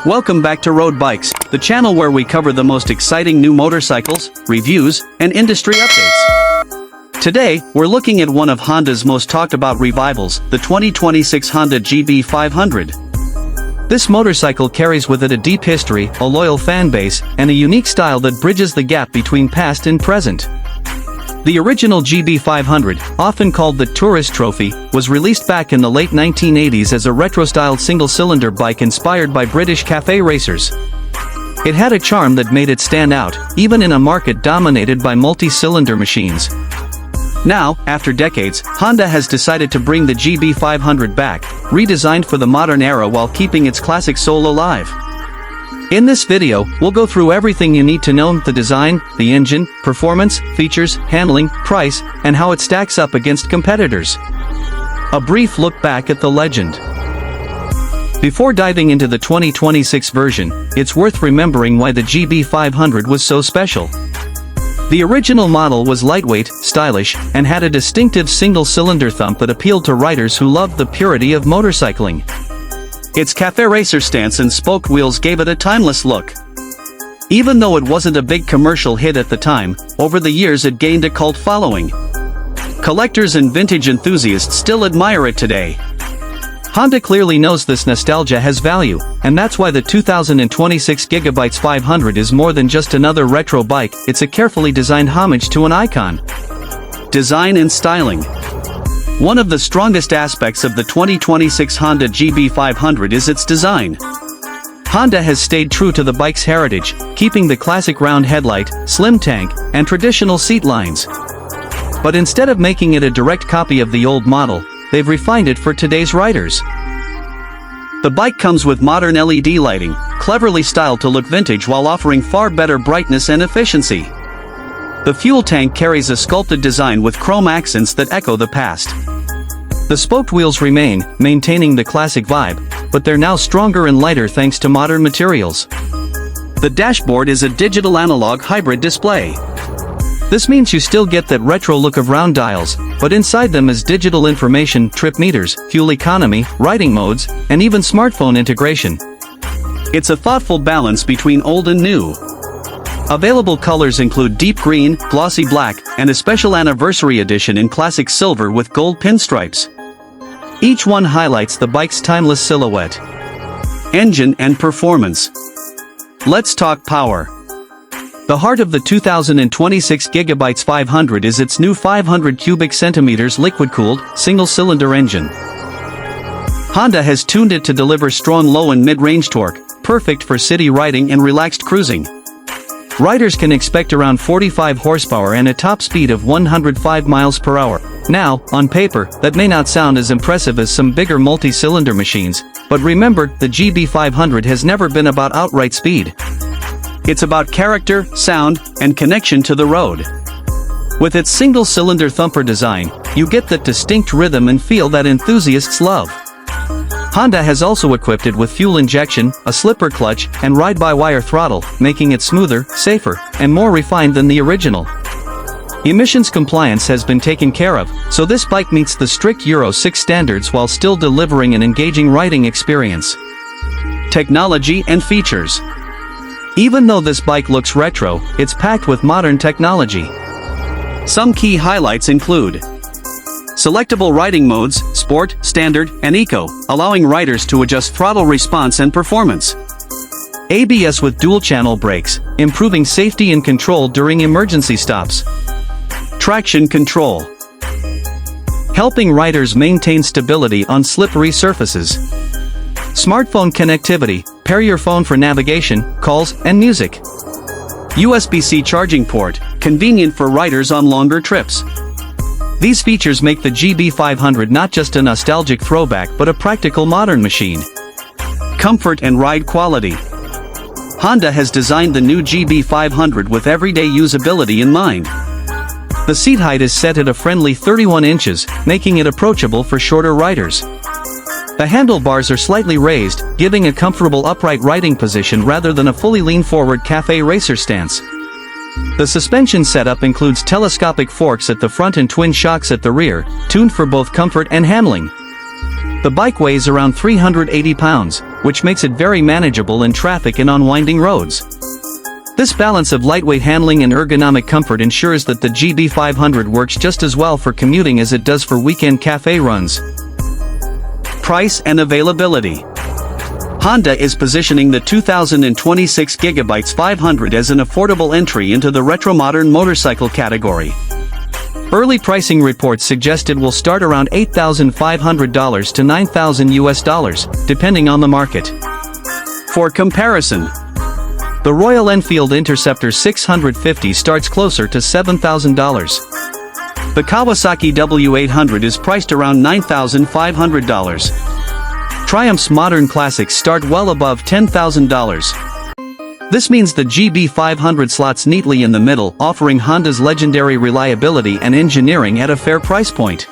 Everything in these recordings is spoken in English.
Welcome back to Road Bikes, the channel where we cover the most exciting new motorcycles, reviews, and industry updates. Today, we're looking at one of Honda's most talked about revivals, the 2026 Honda GB500. This motorcycle carries with it a deep history, a loyal fan base, and a unique style that bridges the gap between past and present. The original GB500, often called the Tourist Trophy, was released back in the late 1980s as a retro-styled single-cylinder bike inspired by British café racers. It had a charm that made it stand out, even in a market dominated by multi-cylinder machines. Now, after decades, Honda has decided to bring the GB500 back, redesigned for the modern era while keeping its classic soul alive. In this video, we'll go through everything you need to know: the design, the engine, performance, features, handling, price, and how it stacks up against competitors. A brief look back at the legend. Before diving into the 2026 version, it's worth remembering why the GB500 was so special. The original model was lightweight, stylish, and had a distinctive single-cylinder thump that appealed to riders who loved the purity of motorcycling. Its café racer stance and spoke wheels gave it a timeless look. Even though it wasn't a big commercial hit at the time, over the years it gained a cult following. Collectors and vintage enthusiasts still admire it today. Honda clearly knows this nostalgia has value, and that's why the 2026 GB500 is more than just another retro bike, it's a carefully designed homage to an icon. Design and styling. One of the strongest aspects of the 2026 Honda GB500 is its design. Honda has stayed true to the bike's heritage, keeping the classic round headlight, slim tank, and traditional seat lines. But instead of making it a direct copy of the old model, they've refined it for today's riders. The bike comes with modern LED lighting, cleverly styled to look vintage while offering far better brightness and efficiency. The fuel tank carries a sculpted design with chrome accents that echo the past. The spoked wheels remain, maintaining the classic vibe, but they're now stronger and lighter thanks to modern materials. The dashboard is a digital analog hybrid display. This means you still get that retro look of round dials, but inside them is digital information, trip meters, fuel economy, riding modes, and even smartphone integration. It's a thoughtful balance between old and new. Available colors include deep green, glossy black, and a special anniversary edition in classic silver with gold pinstripes. Each one highlights the bike's timeless silhouette. Engine and performance. Let's talk power. The heart of the 2026 GB500 is its new 500 cubic centimeters liquid-cooled, single-cylinder engine. Honda has tuned it to deliver strong low and mid-range torque, perfect for city riding and relaxed cruising. Riders can expect around 45 horsepower and a top speed of 105 miles per hour. Now, on paper, that may not sound as impressive as some bigger multi-cylinder machines, but remember, the GB500 has never been about outright speed. It's about character, sound, and connection to the road. With its single-cylinder thumper design, you get that distinct rhythm and feel that enthusiasts love. Honda has also equipped it with fuel injection, a slipper clutch, and ride-by-wire throttle, making it smoother, safer, and more refined than the original. Emissions compliance has been taken care of, so this bike meets the strict Euro 6 standards while still delivering an engaging riding experience. Technology and features. Even though this bike looks retro, it's packed with modern technology. Some key highlights include selectable riding modes, Sport, Standard, and Eco, allowing riders to adjust throttle response and performance. ABS with dual-channel brakes, improving safety and control during emergency stops. Traction control, helping riders maintain stability on slippery surfaces. Smartphone connectivity, pair your phone for navigation, calls, and music. USB-C charging port, convenient for riders on longer trips. These features make the GB500 not just a nostalgic throwback but a practical modern machine. Comfort and ride quality. Honda has designed the new GB500 with everyday usability in mind. The seat height is set at a friendly 31 inches, making it approachable for shorter riders. The handlebars are slightly raised, giving a comfortable upright riding position rather than a fully lean-forward café racer stance. The suspension setup includes telescopic forks at the front and twin shocks at the rear, tuned for both comfort and handling. The bike weighs around 380 pounds, which makes it very manageable in traffic and on winding roads. This balance of lightweight handling and ergonomic comfort ensures that the GB500 works just as well for commuting as it does for weekend cafe runs. Price and availability. Honda is positioning the 2026 GB500 as an affordable entry into the retro-modern motorcycle category. Early pricing reports suggest it will start around $8,500 to $9,000, depending on the market. For comparison, the Royal Enfield Interceptor 650 starts closer to $7,000. The Kawasaki W800 is priced around $9,500. Triumph's modern classics start well above $10,000. This means the GB500 slots neatly in the middle, offering Honda's legendary reliability and engineering at a fair price point.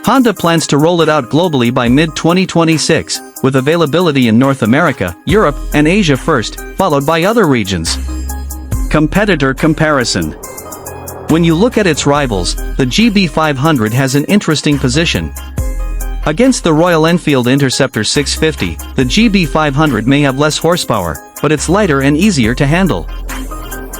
Honda plans to roll it out globally by mid-2026, with availability in North America, Europe, and Asia first, followed by other regions. Competitor comparison. When you look at its rivals, the GB500 has an interesting position. Against the Royal Enfield Interceptor 650, the GB500 may have less horsepower, but it's lighter and easier to handle.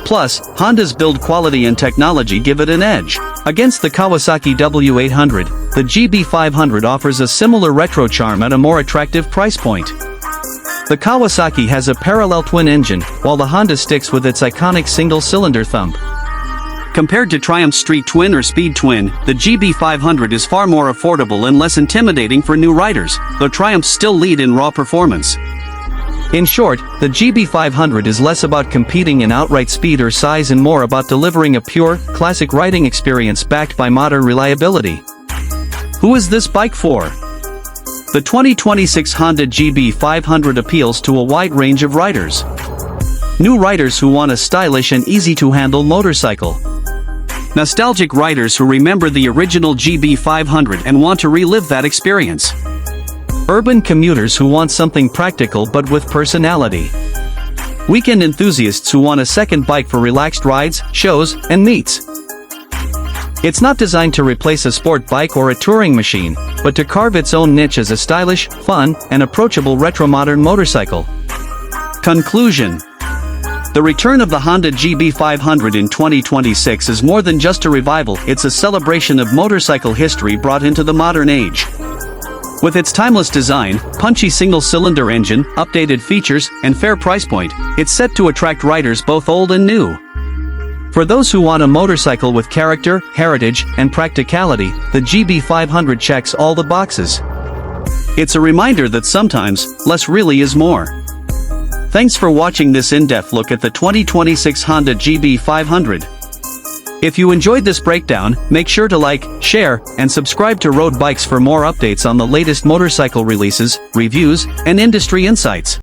Plus, Honda's build quality and technology give it an edge. Against the Kawasaki W800, the GB500 offers a similar retro charm at a more attractive price point. The Kawasaki has a parallel twin engine, while the Honda sticks with its iconic single-cylinder thump. Compared to Triumph's Street Twin or Speed Twin, the GB500 is far more affordable and less intimidating for new riders, though Triumphs still lead in raw performance. In short, the GB500 is less about competing in outright speed or size and more about delivering a pure, classic riding experience backed by modern reliability. Who is this bike for? The 2026 Honda GB500 appeals to a wide range of riders. New riders who want a stylish and easy-to-handle motorcycle. Nostalgic riders who remember the original GB500 and want to relive that experience. Urban commuters who want something practical but with personality. Weekend enthusiasts who want a second bike for relaxed rides, shows, and meets. It's not designed to replace a sport bike or a touring machine, but to carve its own niche as a stylish, fun, and approachable retro-modern motorcycle. Conclusion. The return of the Honda GB500 in 2026 is more than just a revival, it's a celebration of motorcycle history brought into the modern age. With its timeless design, punchy single-cylinder engine, updated features, and fair price point, it's set to attract riders both old and new. For those who want a motorcycle with character, heritage, and practicality, the GB500 checks all the boxes. It's a reminder that sometimes, less really is more. Thanks for watching this in-depth look at the 2026 Honda GB500. If you enjoyed this breakdown, make sure to like, share, and subscribe to Road Bikes for more updates on the latest motorcycle releases, reviews, and industry insights.